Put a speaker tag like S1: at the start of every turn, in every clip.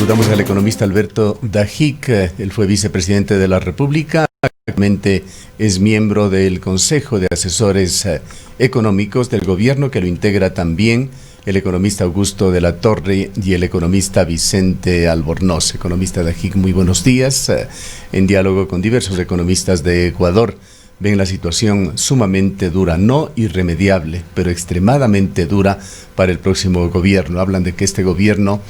S1: Saludamos al economista Alberto Dajic. Él fue vicepresidente de la República. Actualmente es miembro del Consejo de Asesores Económicos del Gobierno, que lo integra también el economista Augusto de la Torre y el economista Vicente Albornoz. Economista Dajic, muy buenos días. En diálogo con diversos economistas de Ecuador, ven la situación sumamente dura, no irremediable, pero extremadamente dura para el próximo gobierno. Hablan de que este gobierno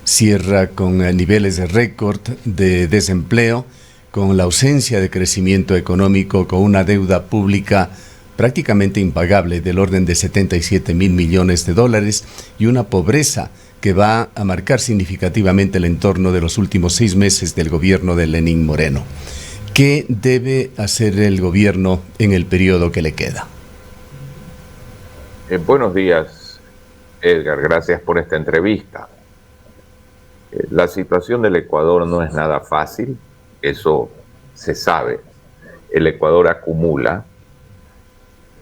S1: cierra con niveles de récord de desempleo, con la ausencia de crecimiento económico, con una deuda pública prácticamente impagable del orden de 77.000 millones de dólares y una pobreza que va a marcar significativamente el entorno de los últimos 6 meses del gobierno de Lenín Moreno. ¿Qué debe hacer el gobierno en el periodo que le queda?
S2: Buenos días, Edgar. Gracias por esta entrevista. La situación del Ecuador no es nada fácil, eso se sabe. El Ecuador acumula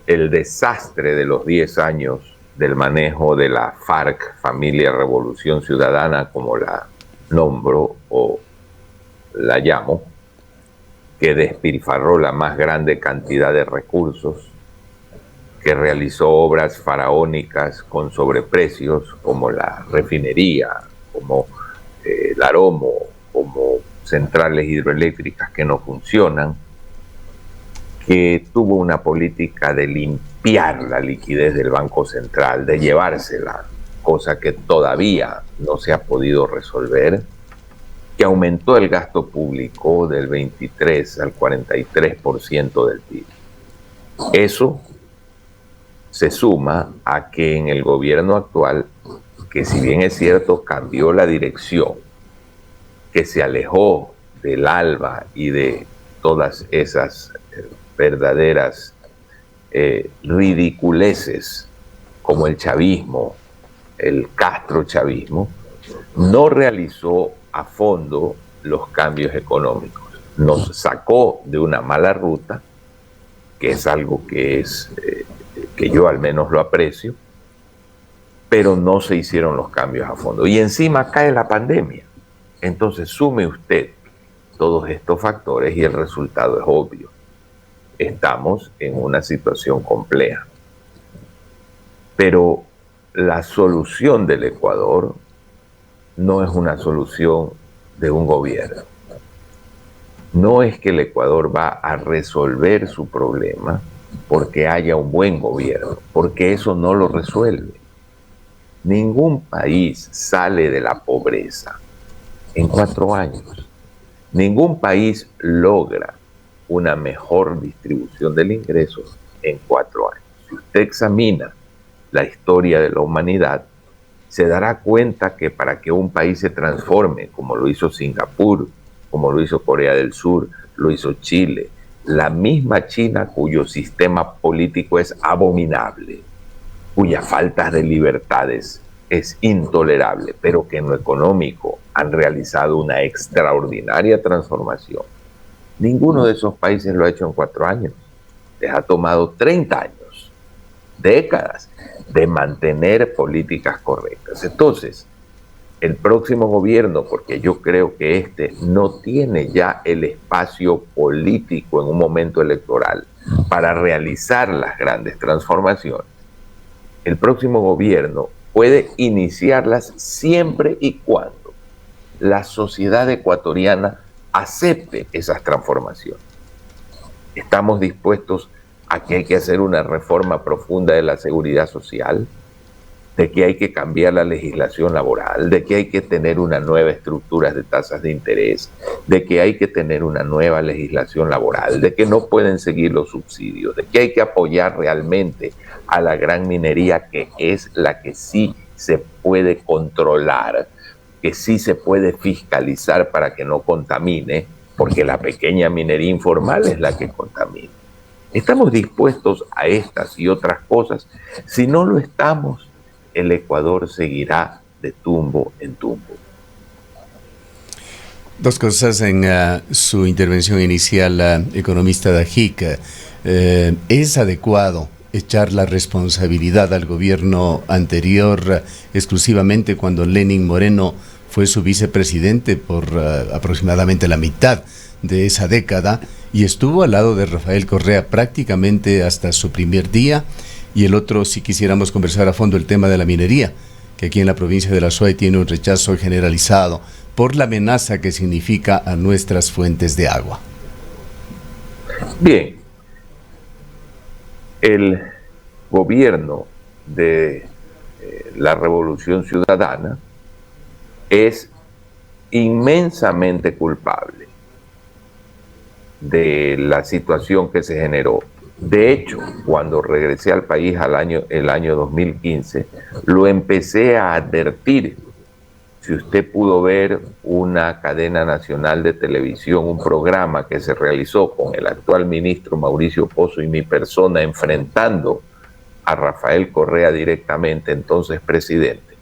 S2: el desastre de los 10 años del manejo de la FARC, Familia Revolución Ciudadana, como la nombro o la llamo, que despilfarró la más grande cantidad de recursos, que realizó obras faraónicas con sobreprecios como la refinería, como el Aromo, como centrales hidroeléctricas que no funcionan, que tuvo una política de limpiar la liquidez del Banco Central, de llevársela, cosa que todavía no se ha podido resolver, que aumentó el gasto público del 23 al 43% del PIB. Eso se suma a que en el gobierno actual, que si bien es cierto cambió la dirección, que se alejó del ALBA y de todas esas verdaderas ridiculeces como el chavismo, el castrochavismo, no realizó a fondo los cambios económicos. Nos sacó de una mala ruta, que es algo que yo al menos lo aprecio, pero no se hicieron los cambios a fondo. Y encima cae la pandemia. Entonces sume usted todos estos factores y el resultado es obvio. Estamos en una situación compleja. Pero la solución del Ecuador no es una solución de un gobierno. No es que el Ecuador va a resolver su problema porque haya un buen gobierno, porque eso no lo resuelve. Ningún país sale de la pobreza en 4 años. Ningún país logra una mejor distribución del ingreso en 4 años. Si usted examina la historia de la humanidad, se dará cuenta que para que un país se transforme, como lo hizo Singapur, como lo hizo Corea del Sur, lo hizo Chile, la misma China, cuyo sistema político es abominable, cuya falta de libertades es intolerable, pero que en lo económico han realizado una extraordinaria transformación. Ninguno de esos países lo ha hecho en 4 años. Les ha tomado 30 años, décadas, de mantener políticas correctas. Entonces, el próximo gobierno, porque yo creo que este no tiene ya el espacio político en un momento electoral para realizar las grandes transformaciones, el próximo gobierno puede iniciarlas siempre y cuando la sociedad ecuatoriana acepte esas transformaciones. Estamos dispuestos a que hay que hacer una reforma profunda de la seguridad social, de que hay que cambiar la legislación laboral, de que hay que tener una nueva estructura de tasas de interés, de que hay que tener una nueva legislación laboral, de que no pueden seguir los subsidios, de que hay que apoyar realmente a la gran minería, que es la que sí se puede controlar, que sí se puede fiscalizar para que no contamine, porque la pequeña minería informal es la que contamina. Estamos dispuestos a estas y otras cosas. Si no lo estamos, el Ecuador seguirá de tumbo en tumbo.
S1: 2 cosas en su intervención inicial, economista Dajic. ¿Es adecuado echar la responsabilidad al gobierno anterior exclusivamente cuando Lenín Moreno fue su vicepresidente por aproximadamente la mitad de esa década y estuvo al lado de Rafael Correa prácticamente hasta su primer día. Y el otro, si quisiéramos conversar a fondo, el tema de la minería, que aquí en la provincia de La Suay tiene un rechazo generalizado por la amenaza que significa a nuestras fuentes de agua.
S2: Bien, el gobierno de la Revolución Ciudadana es inmensamente culpable de la situación que se generó. De hecho, cuando regresé al país el año 2015, lo empecé a advertir. Si usted pudo ver una cadena nacional de televisión, un programa que se realizó con el actual ministro Mauricio Pozo y mi persona enfrentando a Rafael Correa directamente, entonces presidente,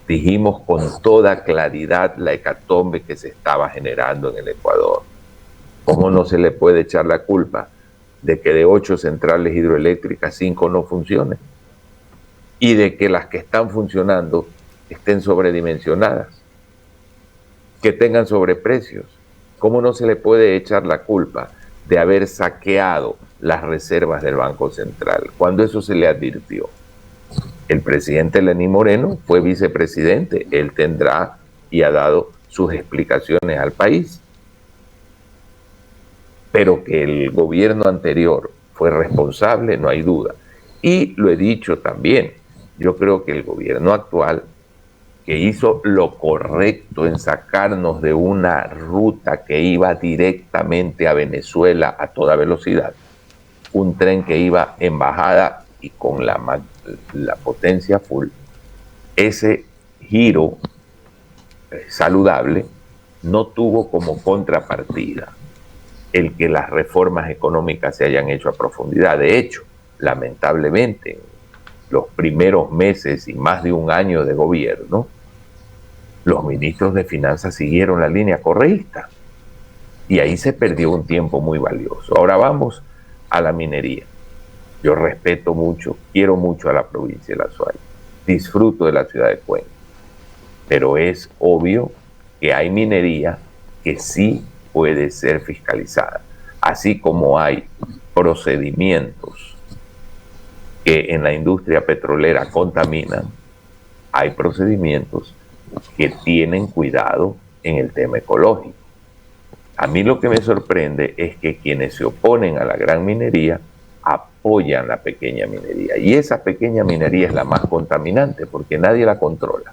S2: dijimos con toda claridad la hecatombe que se estaba generando en el Ecuador. ¿Cómo no se le puede echar la culpa de que de 8 centrales hidroeléctricas 5 no funcionen? Y de que las que están funcionando estén sobredimensionadas, que tengan sobreprecios. ¿Cómo no se le puede echar la culpa de haber saqueado las reservas del Banco Central cuando eso se le advirtió? El presidente Lenín Moreno fue vicepresidente, él tendrá y ha dado sus explicaciones al país. Pero que el gobierno anterior fue responsable, no hay duda. Y lo he dicho también, yo creo que el gobierno actual, que hizo lo correcto en sacarnos de una ruta que iba directamente a Venezuela a toda velocidad, un tren que iba en bajada y con la potencia full, ese giro saludable no tuvo como contrapartida el que las reformas económicas se hayan hecho a profundidad. De hecho, lamentablemente, los primeros meses y más de un año de gobierno, los ministros de Finanzas siguieron la línea correísta y ahí se perdió un tiempo muy valioso. Ahora vamos a la minería. Yo respeto mucho, quiero mucho a la provincia de La Suay, disfruto de la ciudad de Cuenca, pero es obvio que hay minería que sí puede ser fiscalizada, así como hay procedimientos que en la industria petrolera contaminan, hay procedimientos que tienen cuidado en el tema ecológico. A mí lo que me sorprende es que quienes se oponen a la gran minería apoyan la pequeña minería, y esa pequeña minería es la más contaminante porque nadie la controla.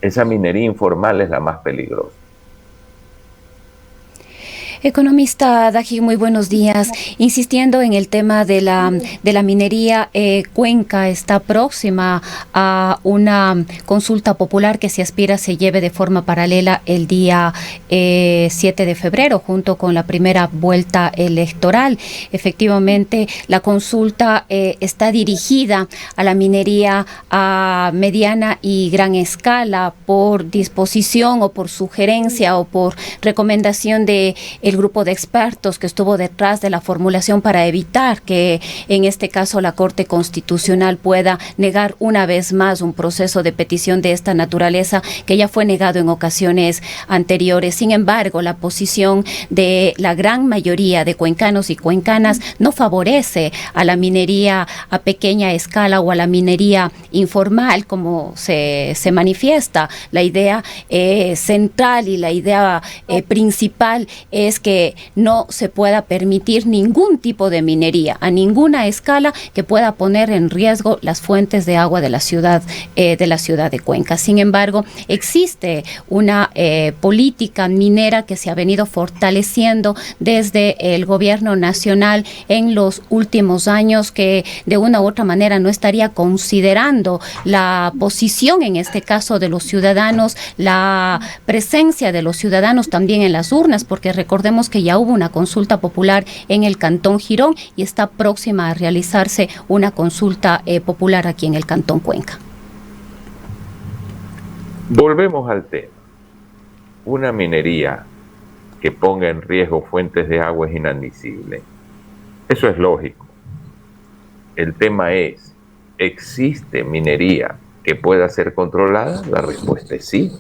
S2: Esa minería informal es la más peligrosa.
S3: Economista Dajik, muy buenos días. Insistiendo en el tema de la minería, Cuenca está próxima a una consulta popular que se aspira se lleve de forma paralela el día 7 de febrero, junto con la primera vuelta electoral. Efectivamente, la consulta está dirigida a la minería a mediana y gran escala por disposición o por sugerencia o por recomendación de el grupo de expertos que estuvo detrás de la formulación para evitar que en este caso la Corte Constitucional pueda negar una vez más un proceso de petición de esta naturaleza que ya fue negado en ocasiones anteriores. Sin embargo, la posición de la gran mayoría de cuencanos y cuencanas no favorece a la minería a pequeña escala o a la minería informal como se manifiesta. La idea central y la idea principal es que no se pueda permitir ningún tipo de minería a ninguna escala que pueda poner en riesgo las fuentes de agua de la ciudad de Cuenca. Sin embargo, existe una política minera que se ha venido fortaleciendo desde el gobierno nacional en los últimos años, que de una u otra manera no estaría considerando la posición, en este caso, de los ciudadanos, la presencia de los ciudadanos también en las urnas, porque recordemos que ya hubo una consulta popular en el Cantón Girón y está próxima a realizarse una consulta popular aquí en el Cantón Cuenca.
S2: Volvemos al tema. Una minería que ponga en riesgo fuentes de agua es inadmisible. Eso es lógico. El tema es, ¿existe minería que pueda ser controlada? La respuesta es sí.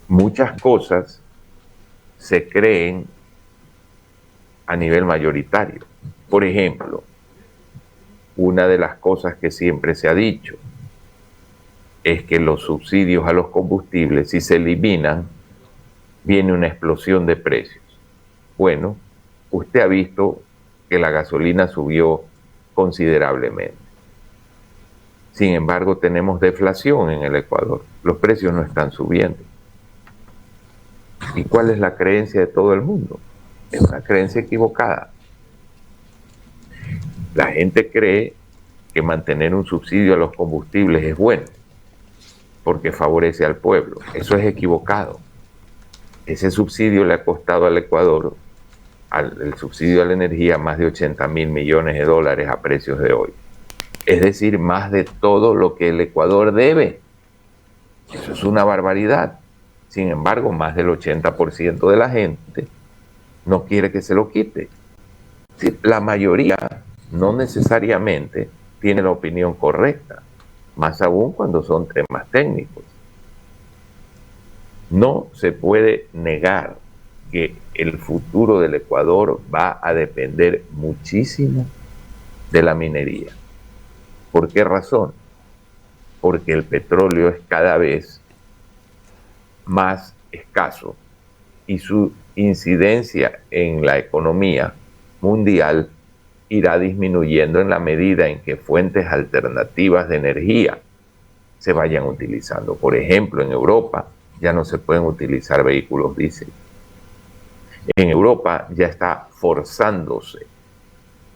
S2: Muchas cosas se creen a nivel mayoritario. Por ejemplo, una de las cosas que siempre se ha dicho es que los subsidios a los combustibles, si se eliminan, viene una explosión de precios. Bueno, usted ha visto que la gasolina subió considerablemente. Sin embargo, tenemos deflación en el Ecuador. Los precios no están subiendo. ¿Y cuál es la creencia de todo el mundo? Es una creencia equivocada. La gente cree que mantener un subsidio a los combustibles es bueno, porque favorece al pueblo. Eso es equivocado. Ese subsidio le ha costado al Ecuador, el subsidio a la energía, más de 80.000 millones de dólares a precios de hoy. Es decir, más de todo lo que el Ecuador debe. Eso es una barbaridad. Sin embargo, más del 80% de la gente no quiere que se lo quite. Sí, la mayoría no necesariamente tiene la opinión correcta, más aún cuando son temas técnicos. No se puede negar que el futuro del Ecuador va a depender muchísimo de la minería. ¿Por qué razón? Porque el petróleo es cada vez más escaso y su incidencia en la economía mundial irá disminuyendo en la medida en que fuentes alternativas de energía se vayan utilizando. Por ejemplo, en Europa ya no se pueden utilizar vehículos diésel. En Europa ya está forzándose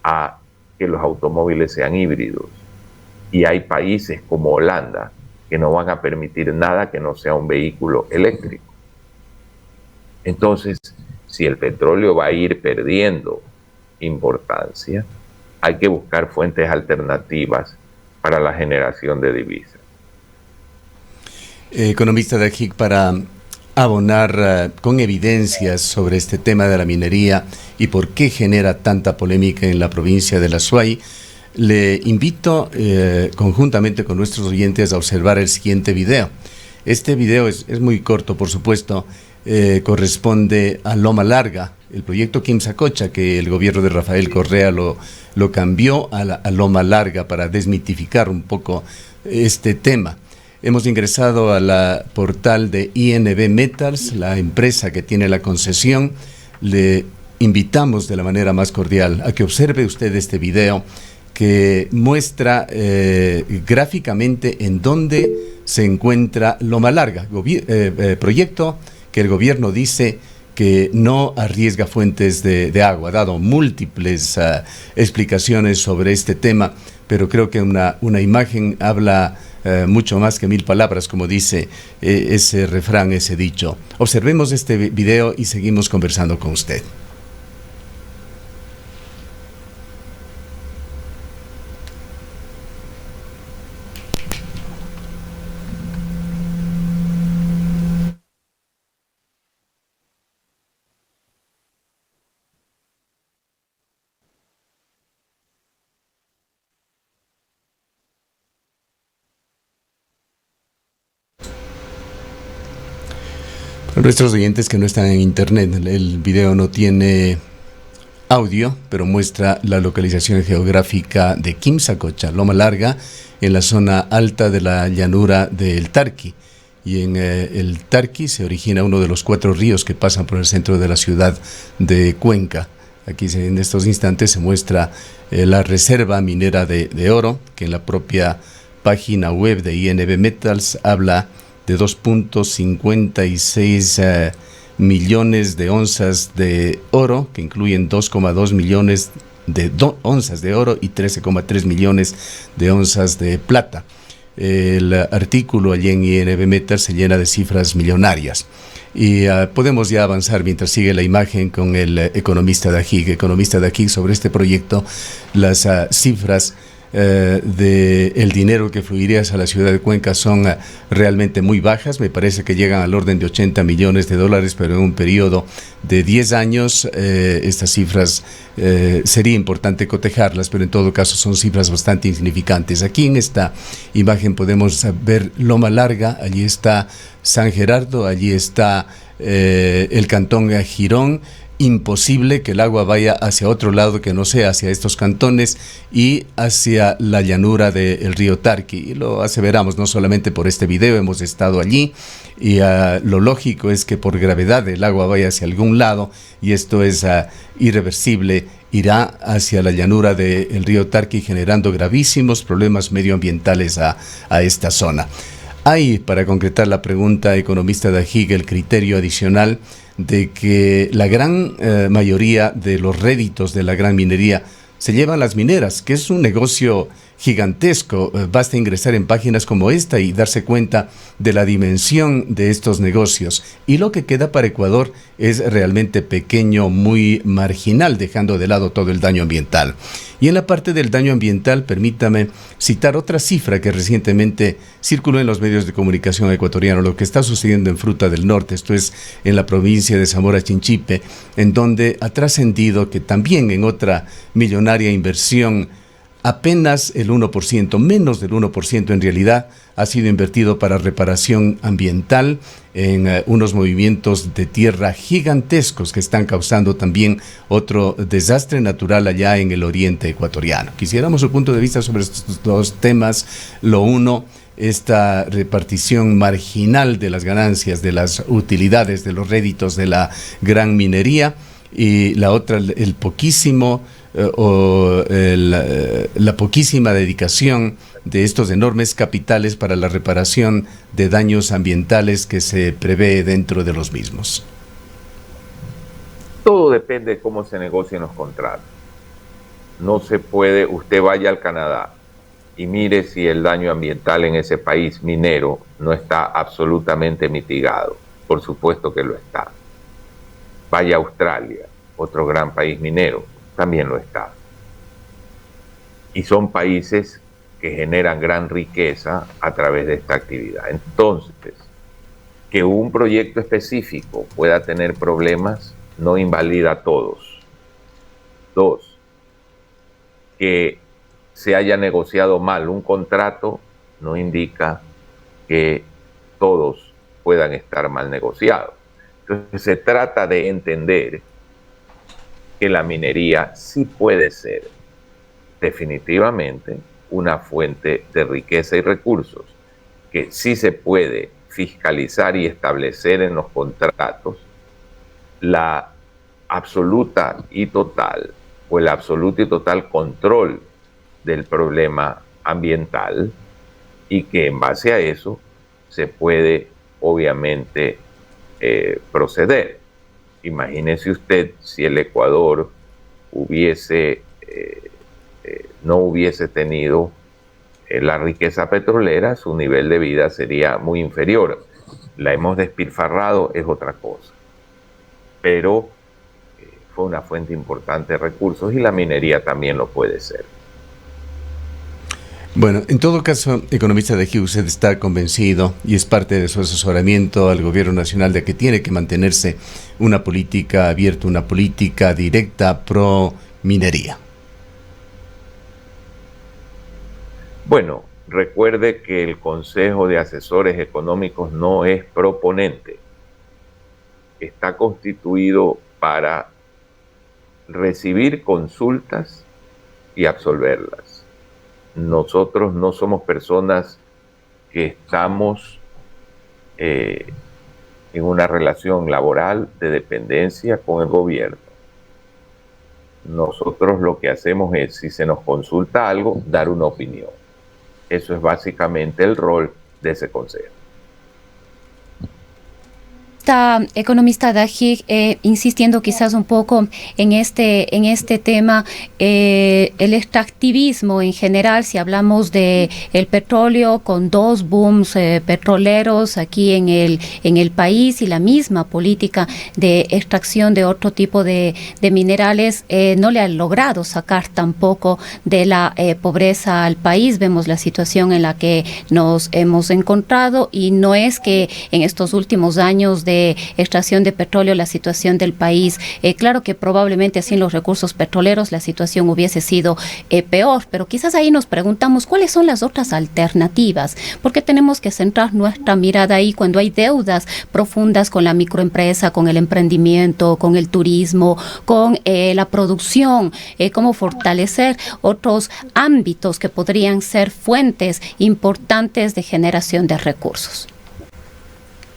S2: a que los automóviles sean híbridos. Y hay países como Holanda que no van a permitir nada que no sea un vehículo eléctrico. Entonces, si el petróleo va a ir perdiendo importancia, hay que buscar fuentes alternativas para la generación de divisas.
S1: Economista Dajik, para abonar con evidencias sobre este tema de la minería y por qué genera tanta polémica en la provincia de La Suay, le invito conjuntamente con nuestros oyentes a observar el siguiente video. Este video es muy corto, por supuesto, corresponde a Loma Larga, el proyecto Quimsacocha, que el gobierno de Rafael Correa lo cambió a Loma Larga para desmitificar un poco este tema. Hemos ingresado a la portal de INB Metals, la empresa que tiene la concesión. Le invitamos de la manera más cordial a que observe usted este video que muestra gráficamente en dónde se encuentra Loma Larga, proyecto que el gobierno dice que no arriesga fuentes de agua. Ha dado múltiples explicaciones sobre este tema, pero creo que una imagen habla mucho más que 1000 palabras, como dice ese refrán, ese dicho. Observemos este video y seguimos conversando con usted. Para nuestros oyentes que no están en internet, el video no tiene audio, pero muestra la localización geográfica de Quimsacocha, Loma Larga, en la zona alta de la llanura del Tarqui. Y en el Tarqui se origina uno de los 4 ríos que pasan por el centro de la ciudad de Cuenca. Aquí en estos instantes se muestra la reserva minera de oro, que en la propia página web de INB Metals habla de 2.56 millones de onzas de oro, que incluyen 2,2 millones de onzas de oro y 13,3 millones de onzas de plata. El artículo allí en INB Metals se llena de cifras millonarias. Y podemos ya avanzar mientras sigue la imagen con el economista Dajik. Economista Dajik, sobre este proyecto, las cifras del dinero que fluiría hacia la ciudad de Cuenca son realmente muy bajas. Me parece que llegan al orden de 80 millones de dólares, pero en un periodo de 10 años estas cifras sería importante cotejarlas, pero en todo caso son cifras bastante insignificantes. Aquí en esta imagen podemos ver Loma Larga, allí está San Gerardo, allí está el cantón Girón. Imposible que el agua vaya hacia otro lado que no sea hacia estos cantones y hacia la llanura del río Tarqui. Y lo aseveramos no solamente por este video, hemos estado allí y lo lógico es que por gravedad el agua vaya hacia algún lado y esto es irreversible, irá hacia la llanura del río Tarqui generando gravísimos problemas medioambientales a esta zona. Hay, para concretar la pregunta, economista Dajig, el criterio adicional de que la gran mayoría de los réditos de la gran minería se llevan las mineras, que es un negocio gigantesco. Basta ingresar en páginas como esta y darse cuenta de la dimensión de estos negocios. Y lo que queda para Ecuador es realmente pequeño, muy marginal, dejando de lado todo el daño ambiental. Y en la parte del daño ambiental, permítame citar otra cifra que recientemente circuló en los medios de comunicación ecuatorianos, lo que está sucediendo en Fruta del Norte, esto es en la provincia de Zamora Chinchipe, en donde ha trascendido que también en otra millonaria inversión, apenas el 1%, menos del 1% en realidad, ha sido invertido para reparación ambiental en unos movimientos de tierra gigantescos que están causando también otro desastre natural allá en el oriente ecuatoriano. Quisiéramos su punto de vista sobre estos dos temas. Lo uno, esta repartición marginal de las ganancias, de las utilidades, de los réditos de la gran minería, y la otra, el poquísimo la poquísima dedicación de estos enormes capitales para la reparación de daños ambientales que se prevé dentro de los mismos.
S2: Todo depende de cómo se negocien los contratos. No se puede, usted vaya al Canadá y mire si el daño ambiental en ese país minero no está absolutamente mitigado. Por supuesto que lo está. Vaya a Australia, otro gran país minero, también lo está. Y son países que generan gran riqueza a través de esta actividad. Entonces, que un proyecto específico pueda tener problemas no invalida a todos. Dos, que se haya negociado mal un contrato no indica que todos puedan estar mal negociados. Entonces se trata de entender que la minería sí puede ser definitivamente una fuente de riqueza y recursos, que sí se puede fiscalizar y establecer en los contratos la absoluta y total o el absoluto y total control del problema ambiental y que en base a eso se puede obviamente proceder. Imagínese usted si el Ecuador no hubiese tenido la riqueza petrolera, su nivel de vida sería muy inferior. La hemos despilfarrado, es otra cosa. Pero fue una fuente importante de recursos y la minería también lo puede ser.
S1: Bueno, en todo caso, economista Dajig, usted está convencido y es parte de su asesoramiento al gobierno nacional de que tiene que mantenerse una política abierta, una política directa pro minería.
S2: Bueno, recuerde que el Consejo de Asesores Económicos no es proponente. Está constituido para recibir consultas y absolverlas. Nosotros no somos personas que estamos en una relación laboral de dependencia con el gobierno. Nosotros lo que hacemos es, si se nos consulta algo, dar una opinión. Eso es básicamente el rol de ese consejo.
S3: Economista Dajik, insistiendo quizás un poco en este tema, el extractivismo en general, si hablamos de el petróleo con dos booms petroleros aquí en el país y la misma política de extracción de otro tipo de minerales, no le han logrado sacar tampoco de la pobreza al país. Vemos la situación en la que nos hemos encontrado y no es que en estos últimos años de extracción de petróleo la situación del país, claro que probablemente sin los recursos petroleros la situación hubiese sido peor, pero quizás ahí nos preguntamos cuáles son las otras alternativas, porque tenemos que centrar nuestra mirada ahí cuando hay deudas profundas con la microempresa, con el emprendimiento, con el turismo, con la producción, cómo fortalecer otros ámbitos que podrían ser fuentes importantes de generación de recursos.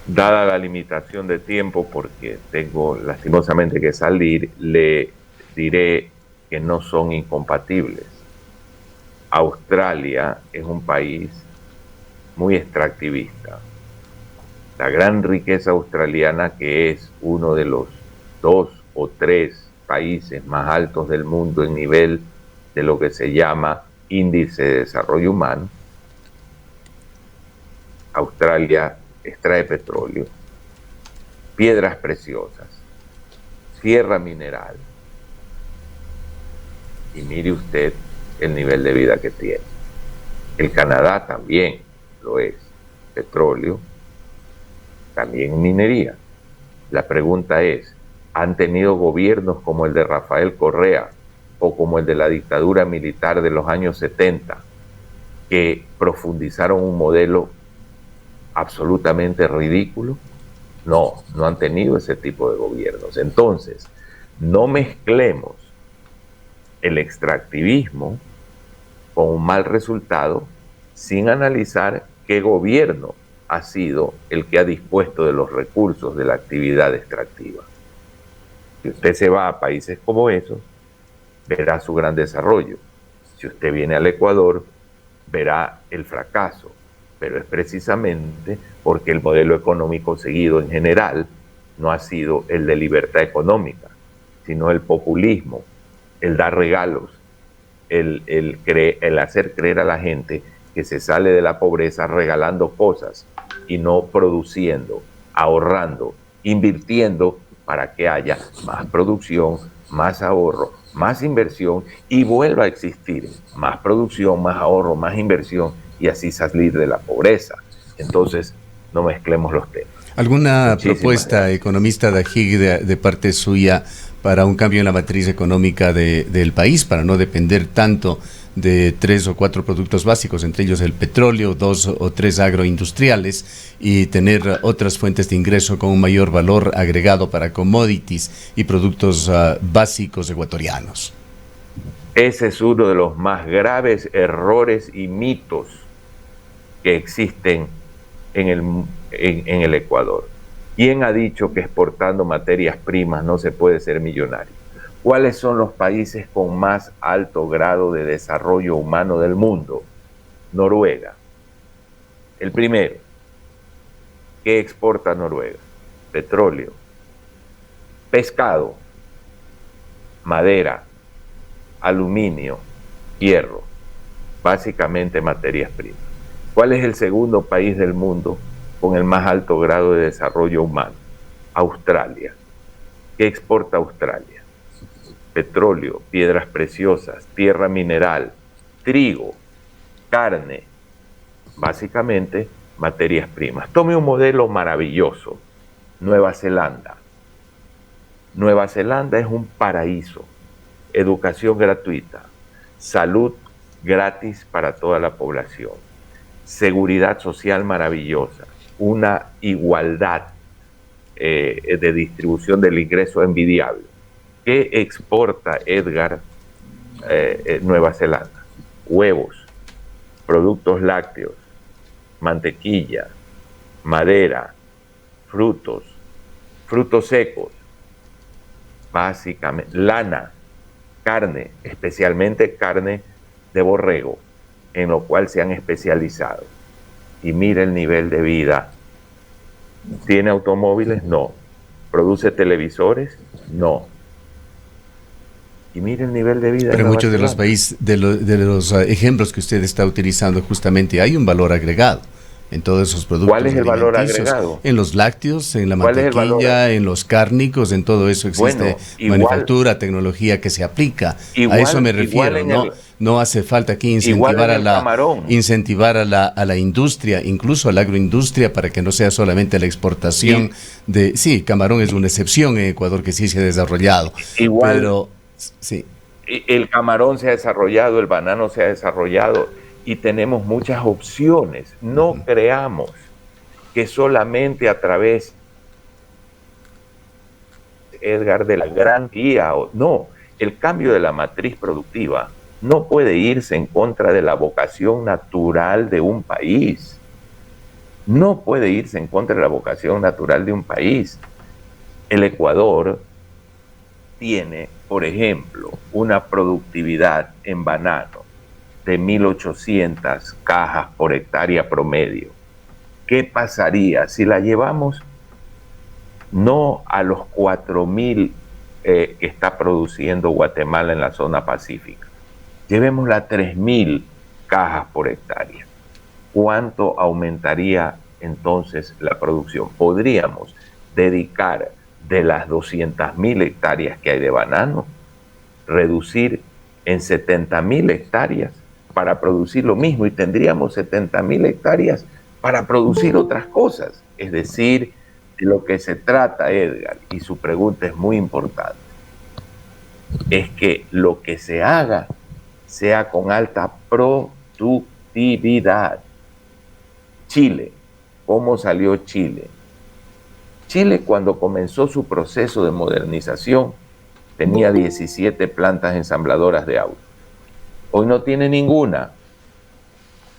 S2: Dada la limitación de tiempo, porque tengo lastimosamente que salir, le diré que no son incompatibles. Australia es un país muy extractivista. La gran riqueza australiana, que es uno de los 2 o 3 países más altos del mundo en nivel de lo que se llama índice de desarrollo humano, Australia extrae petróleo, piedras preciosas, tierra mineral, y mire usted el nivel de vida que tiene. El Canadá también lo es, petróleo, también minería. La pregunta es, ¿han tenido gobiernos como el de Rafael Correa o como el de la dictadura militar de los años 70 que profundizaron un modelo absolutamente ridículo? No, no han tenido ese tipo de gobiernos. Entonces, no mezclemos el extractivismo con un mal resultado sin analizar qué gobierno ha sido el que ha dispuesto de los recursos de la actividad extractiva. Si usted se va a países como esos, verá su gran desarrollo. Si usted viene al Ecuador, verá el fracaso. Pero es precisamente porque el modelo económico seguido en general no ha sido el de libertad económica, sino el populismo, el dar regalos, el hacer creer a la gente que se sale de la pobreza regalando cosas y no produciendo, ahorrando, invirtiendo para que haya más producción, más ahorro, más inversión y vuelva a existir más producción, más ahorro, más inversión y así salir de la pobreza. Entonces, no mezclemos los temas.
S1: ¿Alguna
S2: Muchísimas
S1: propuesta,
S2: gracias,
S1: economista Dajik, de parte suya para un cambio en la matriz económica del país, para no depender tanto de 3 o 4 productos básicos, entre ellos el petróleo, 2 o 3 agroindustriales, y tener otras fuentes de ingreso con un mayor valor agregado para commodities y productos básicos ecuatorianos?
S2: Ese es uno de los más graves errores y mitos que existen en el Ecuador. ¿Quién ha dicho que exportando materias primas no se puede ser millonario? ¿Cuáles son los países con más alto grado de desarrollo humano del mundo? Noruega. El primero. ¿Qué exporta Noruega? Petróleo, pescado, madera, aluminio, hierro, básicamente materias primas. ¿Cuál es el segundo país del mundo con el más alto grado de desarrollo humano? Australia. ¿Qué exporta Australia? Petróleo, piedras preciosas, tierra mineral, trigo, carne, básicamente materias primas. Tome un modelo maravilloso, Nueva Zelanda. Nueva Zelanda es un paraíso. Educación gratuita, salud gratis para toda la población, seguridad social maravillosa, una igualdad de distribución del ingreso envidiable. ¿Qué exporta, Edgar, Nueva Zelanda? Huevos, productos lácteos, mantequilla, madera, frutos secos, básicamente, lana, carne, especialmente carne de borrego, en lo cual se han especializado. Y mira el nivel de vida ¿Tiene automóviles? No. ¿Produce televisores? No. Y mire el nivel de vida de
S1: Pero
S2: Nueva
S1: muchos de los
S2: Zelanda.
S1: países, de los ejemplos que usted está utilizando, justamente hay un valor agregado en todos esos
S2: ¿Cuál
S1: productos
S2: es el valor
S1: alimenticios,
S2: agregado?
S1: en los lácteos, en la
S2: ¿Cuál es el valor?
S1: mantequilla, en los cárnicos, en todo eso existe
S2: Bueno, igual,
S1: manufactura, tecnología que se aplica. A eso
S2: igual,
S1: me
S2: igual
S1: refiero,
S2: en
S1: ¿no?
S2: el,
S1: No hace falta aquí
S2: igual en el camarón.
S1: incentivar a la industria, incluso a la agroindustria, para que no sea solamente la exportación
S2: Y,
S1: de... Sí, camarón es una excepción en Ecuador que sí se ha desarrollado,
S2: igual
S1: pero sí.
S2: el camarón se ha desarrollado, el banano se ha desarrollado y tenemos muchas opciones. No creamos que solamente a través, Edgar, de la gran guía, no, el cambio de la matriz productiva no puede irse en contra de la vocación natural de un país. No puede irse en contra de la vocación natural de un país. El Ecuador tiene, por ejemplo, una productividad en banano de 1.800 cajas por hectárea promedio. ¿Qué pasaría si la llevamos no a los 4.000 que está produciendo Guatemala en la zona pacífica? Llevémosla a 3.000 cajas por hectárea. ¿Cuánto aumentaría entonces la producción? Podríamos dedicar de las 200.000 hectáreas que hay de banano, reducir en 70.000 hectáreas para producir lo mismo y tendríamos 70.000 hectáreas para producir otras cosas. Es decir, de lo que se trata, Edgar, y su pregunta es muy importante, es que lo que se haga sea con alta productividad. Chile, ¿cómo salió Chile? Chile, cuando comenzó su proceso de modernización, tenía 17 plantas ensambladoras de autos. Hoy no tiene ninguna.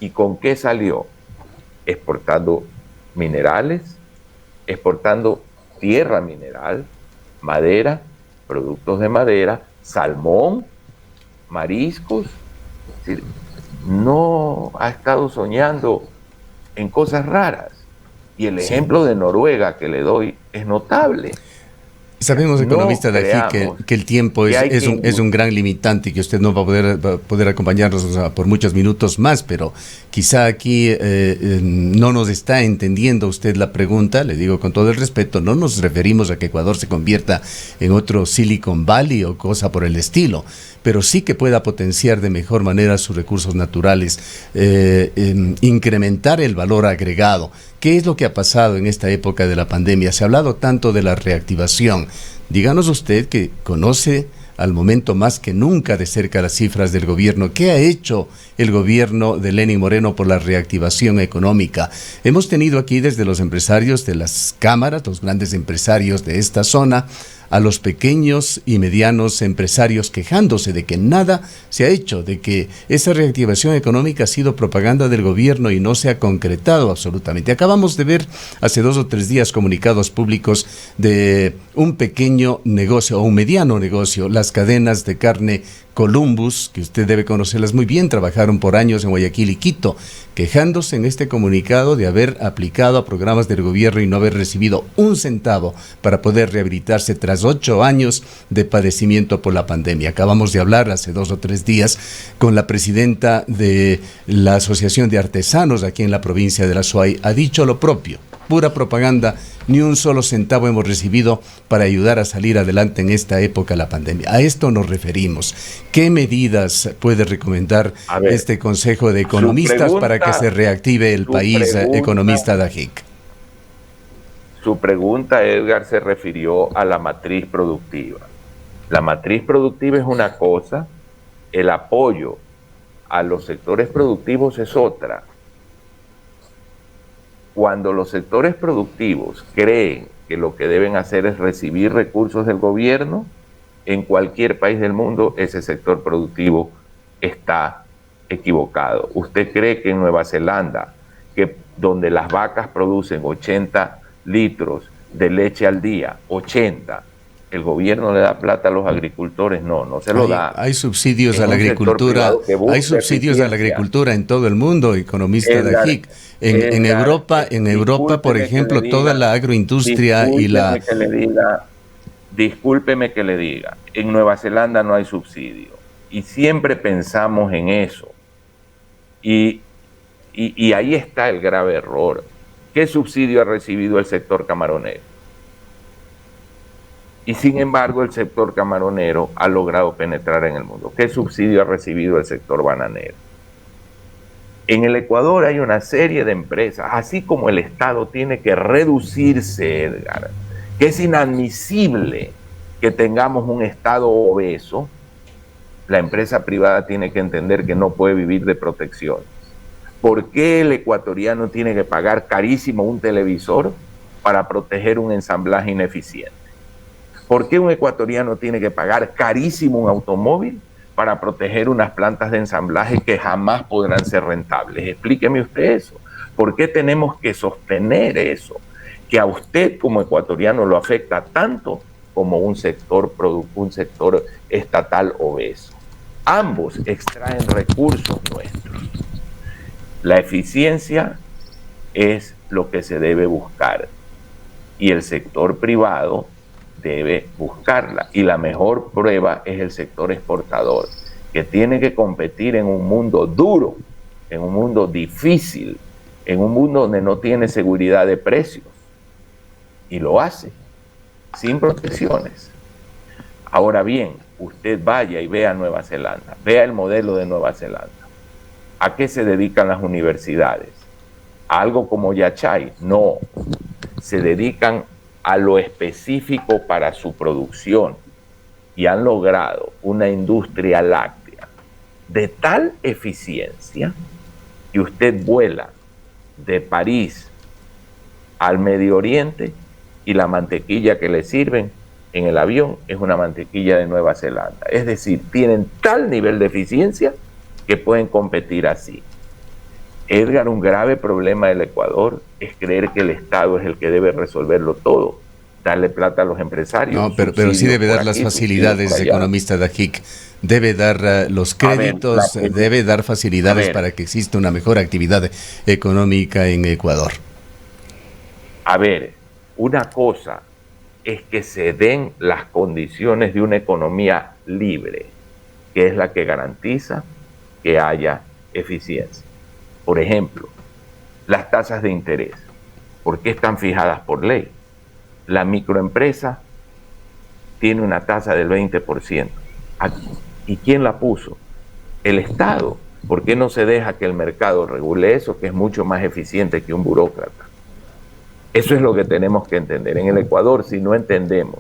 S2: ¿Y con qué salió? Exportando minerales, exportando tierra mineral, madera, productos de madera, salmón, mariscos. Es decir, no ha estado soñando en cosas raras. Y el
S1: Sí.
S2: ejemplo de Noruega que le doy es notable.
S1: Sabemos,
S2: No
S1: economista de aquí,
S2: creamos
S1: que el tiempo
S2: que hay que...
S1: es un gran limitante y que usted no va a poder acompañarnos, o sea, por muchos minutos más, pero quizá aquí no nos está entendiendo usted la pregunta, le digo con todo el respeto, no nos referimos a que Ecuador se convierta en otro Silicon Valley o cosa por el estilo, pero sí que pueda potenciar de mejor manera sus recursos naturales, incrementar el valor agregado. ¿Qué es lo que ha pasado en esta época de la pandemia? Se ha hablado tanto de la reactivación. Díganos usted, que conoce al momento más que nunca de cerca las cifras del gobierno. ¿Qué ha hecho el gobierno de Lenín Moreno por la reactivación económica? Hemos tenido aquí desde los empresarios de las cámaras, los grandes empresarios de esta zona, a los pequeños y medianos empresarios quejándose de que nada se ha hecho, de que esa reactivación económica ha sido propaganda del gobierno y no se ha concretado absolutamente. Acabamos de ver hace 2 o 3 días comunicados públicos de un pequeño negocio o un mediano negocio, las cadenas de carne Columbus, que usted debe conocerlas muy bien, trabajaron por años en Guayaquil y Quito, quejándose en este comunicado de haber aplicado a programas del gobierno y no haber recibido un centavo para poder rehabilitarse tras 8 años de padecimiento por la pandemia. Acabamos de hablar hace 2 o 3 días con la presidenta de la Asociación de Artesanos aquí en la provincia de La Suay. Ha dicho lo propio, pura propaganda. Ni un solo centavo hemos recibido para ayudar a salir adelante en esta época de la pandemia. A esto nos referimos. ¿Qué medidas puede recomendar este Consejo de Economistas para que se reactive el país, economista Dajic?
S2: Su pregunta, Edgar, se refirió a la matriz productiva. La matriz productiva es una cosa, el apoyo a los sectores productivos es otra. Cuando los sectores productivos creen que lo que deben hacer es recibir recursos del gobierno, en cualquier país del mundo ese sector productivo está equivocado. ¿Usted cree que en Nueva Zelanda, que donde las vacas producen 80 litros de leche al día, 80, ¿El gobierno le da plata a los agricultores? No, no se lo da.
S1: Hay subsidios a la agricultura, hay subsidios a la agricultura en todo el mundo, economista Dajik. En Europa, por ejemplo, toda la agroindustria y la...
S2: Discúlpeme que le diga, en Nueva Zelanda no hay subsidio. Y siempre pensamos en eso. Y ahí está el grave error. ¿Qué subsidio ha recibido el sector camaronero? Y sin embargo, el sector camaronero ha logrado penetrar en el mundo. ¿Qué subsidio ha recibido el sector bananero? En el Ecuador hay una serie de empresas, así como el Estado tiene que reducirse, Edgar, que es inadmisible que tengamos un Estado obeso. La empresa privada tiene que entender que no puede vivir de protecciones. ¿Por qué el ecuatoriano tiene que pagar carísimo un televisor para proteger un ensamblaje ineficiente? ¿Por qué un ecuatoriano tiene que pagar carísimo un automóvil para proteger unas plantas de ensamblaje que jamás podrán ser rentables? Explíqueme usted eso. ¿Por qué tenemos que sostener eso? Que a usted como ecuatoriano lo afecta tanto como un sector estatal obeso. Ambos extraen recursos nuestros. La eficiencia es lo que se debe buscar y el sector privado debe buscarla. Y la mejor prueba es el sector exportador, que tiene que competir en un mundo duro, en un mundo difícil, en un mundo donde no tiene seguridad de precios. Y lo hace, sin protecciones. Ahora bien, usted vaya y vea Nueva Zelanda, vea el modelo de Nueva Zelanda. ¿A qué se dedican las universidades? ¿A algo como Yachay? No, se dedican a lo específico para su producción y han logrado una industria láctea de tal eficiencia que usted vuela de París al Medio Oriente y la mantequilla que le sirven en el avión es una mantequilla de Nueva Zelanda. Es decir, tienen tal nivel de eficiencia que pueden competir así. Edgar, un grave problema del Ecuador es creer que el Estado es el que debe resolverlo todo, darle plata a los empresarios.
S1: No, pero sí debe dar las facilidades, economista Dajik. Debe dar los créditos, debe dar facilidades para que exista una mejor actividad económica en Ecuador.
S2: A ver, una cosa es que se den las condiciones de una economía libre, que es la que garantiza que haya eficiencia. Por ejemplo, las tasas de interés. ¿Por qué están fijadas por ley? La microempresa tiene una tasa del 20%. ¿Y quién la puso? El Estado. ¿Por qué no se deja que el mercado regule eso, que es mucho más eficiente que un burócrata? Eso es lo que tenemos que entender. En el Ecuador, si no entendemos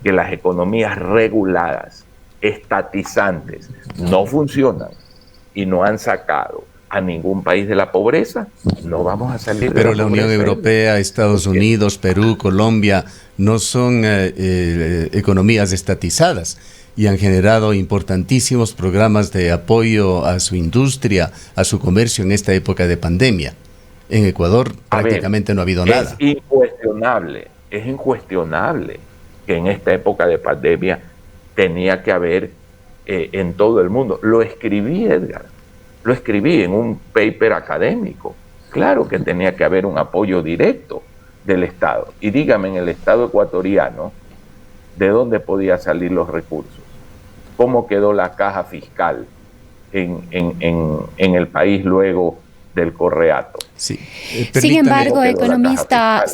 S2: que las economías reguladas, estatizantes, no funcionan y no han sacado a ningún país de la pobreza, no vamos a salir de la pobreza.
S1: Pero la Unión Europea, Estados Unidos, Perú, Colombia, no son economías estatizadas y han generado importantísimos programas de apoyo a su industria, a su comercio en esta época de pandemia. En Ecuador prácticamente no ha habido nada.
S2: Es incuestionable que en esta época de pandemia tenía que haber en todo el mundo. Lo escribí, Edgar, lo escribí en un paper académico. Claro que tenía que haber un apoyo directo del Estado. Y dígame, en el Estado ecuatoriano, ¿de dónde podían salir los recursos? ¿Cómo quedó la caja fiscal en el país luego del correato?
S1: Sí.
S3: Sin embargo, economista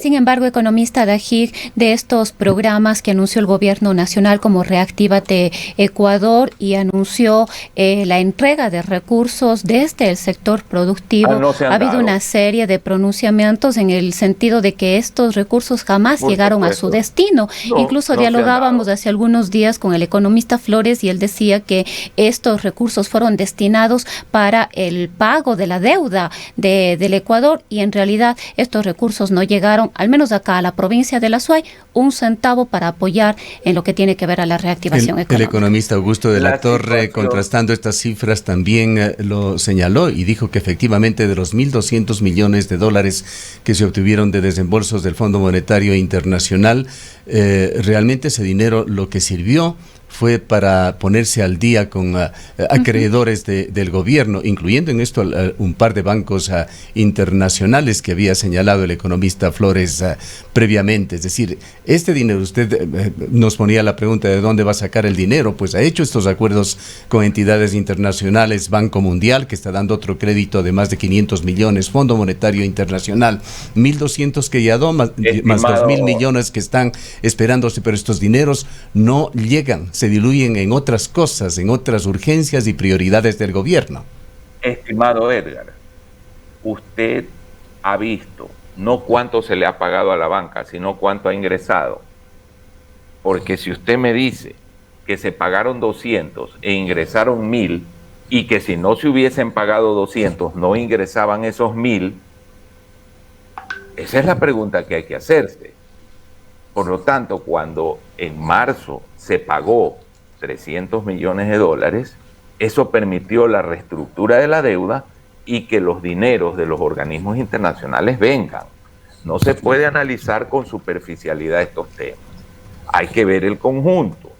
S3: Dajik, de estos programas que anunció el gobierno nacional como Reactívate Ecuador y anunció la entrega de recursos desde el sector productivo, ha habido una serie de pronunciamientos en el sentido de que estos recursos jamás llegaron a su destino. Incluso dialogábamos hace algunos días con el economista Flores y él decía que estos recursos fueron destinados para el pago de la deuda del Ecuador, y en realidad estos recursos no llegaron, al menos acá a la provincia de La Suay, un centavo para apoyar en lo que tiene que ver a la reactivación económica.
S1: El economista Augusto de la Torre, contrastando estas cifras, también lo señaló y dijo que efectivamente de los 1.200 millones de dólares que se obtuvieron de desembolsos del Fondo Monetario Internacional, realmente ese dinero lo que sirvió fue para ponerse al día con acreedores del gobierno, incluyendo en esto un par de bancos internacionales que había señalado el economista Flores previamente. Es decir, este dinero, usted nos ponía la pregunta de dónde va a sacar el dinero, pues ha hecho estos acuerdos con entidades internacionales, Banco Mundial, que está dando otro crédito de más de 500 millones, Fondo Monetario Internacional, 1.200 que ya dio, más 2.000 millones que están esperándose, pero estos dineros no llegan, se diluyen en otras cosas, en otras urgencias y prioridades del gobierno.
S2: Estimado Edgar, usted ha visto no cuánto se le ha pagado a la banca, sino cuánto ha ingresado. Porque si usted me dice que se pagaron 200 e ingresaron 1.000, y que si no se hubiesen pagado 200 no ingresaban esos 1.000, esa es la pregunta que hay que hacerse. Por lo tanto, cuando en marzo se pagó 300 millones de dólares, eso permitió la reestructura de la deuda y que los dineros de los organismos internacionales vengan. No se puede analizar con superficialidad estos temas. Hay que ver el conjunto.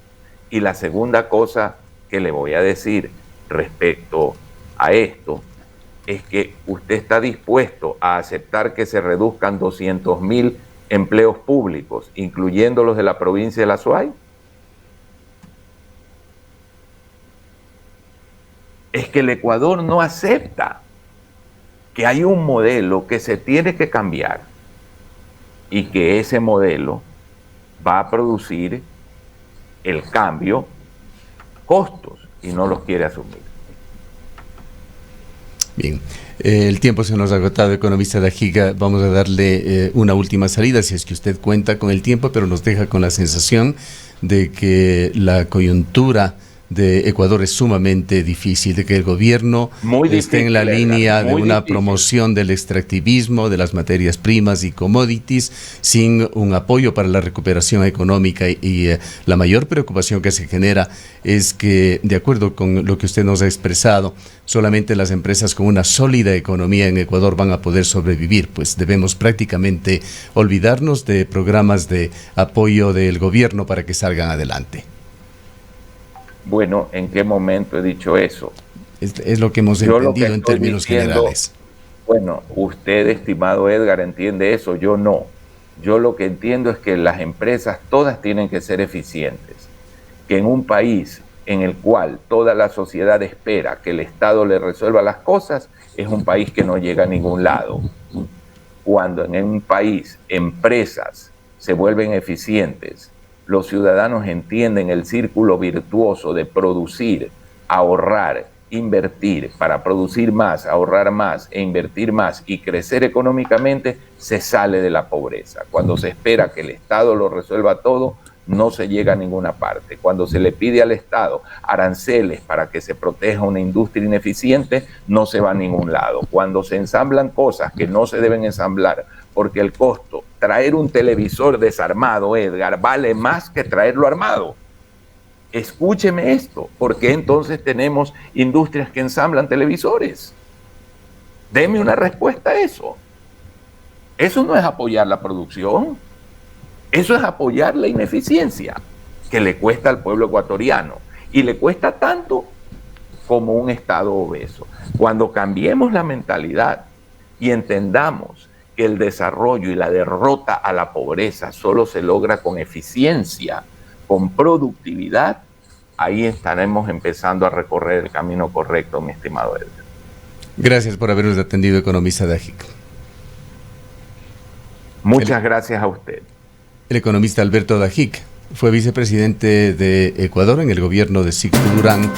S2: Y la segunda cosa que le voy a decir respecto a esto es que usted está dispuesto a aceptar que se reduzcan 200.000 empleos públicos, incluyendo los de la provincia de La Suay. Es que el Ecuador no acepta que hay un modelo que se tiene que cambiar y que ese modelo va a producir el cambio, costos, y no los quiere asumir.
S1: Bien, el tiempo se nos ha agotado, economista Dajic. Vamos a darle una última salida, si es que usted cuenta con el tiempo, pero nos deja con la sensación de que la coyuntura de Ecuador es sumamente difícil, de que el gobierno esté en la línea de una promoción del extractivismo, de las materias primas y commodities, sin un apoyo para la recuperación económica, y la mayor preocupación que se genera es que, de acuerdo con lo que usted nos ha expresado, solamente las empresas con una sólida economía en Ecuador van a poder sobrevivir, pues debemos prácticamente olvidarnos de programas de apoyo del gobierno para que salgan adelante.
S2: Bueno, ¿en qué momento he dicho eso?
S1: Es lo que hemos entendido en términos generales.
S2: Bueno, usted, estimado Edgar, entiende eso, yo no. Yo lo que entiendo es que las empresas todas tienen que ser eficientes, que en un país en el cual toda la sociedad espera que el Estado le resuelva las cosas, es un país que no llega a ningún lado. Cuando en un país empresas se vuelven eficientes, los ciudadanos entienden el círculo virtuoso de producir, ahorrar, invertir para producir más, ahorrar más e invertir más y crecer económicamente, se sale de la pobreza. Cuando se espera que el Estado lo resuelva todo, no se llega a ninguna parte. Cuando se le pide al Estado aranceles para que se proteja una industria ineficiente, no se va a ningún lado. Cuando se ensamblan cosas que no se deben ensamblar, porque el costo, traer un televisor desarmado, Edgar, vale más que traerlo armado. Escúcheme esto, ¿por qué entonces tenemos industrias que ensamblan televisores? Deme una respuesta a eso. Eso no es apoyar la producción, eso es apoyar la ineficiencia que le cuesta al pueblo ecuatoriano, y le cuesta tanto como un Estado obeso. Cuando cambiemos la mentalidad y entendamos que el desarrollo y la derrota a la pobreza solo se logra con eficiencia, con productividad, ahí estaremos empezando a recorrer el camino correcto, mi estimado Edgar.
S1: Gracias por habernos atendido, economista Dajic.
S2: Muchas gracias a usted.
S1: El economista Alberto Dajic fue vicepresidente de Ecuador en el gobierno de Sixto Durán.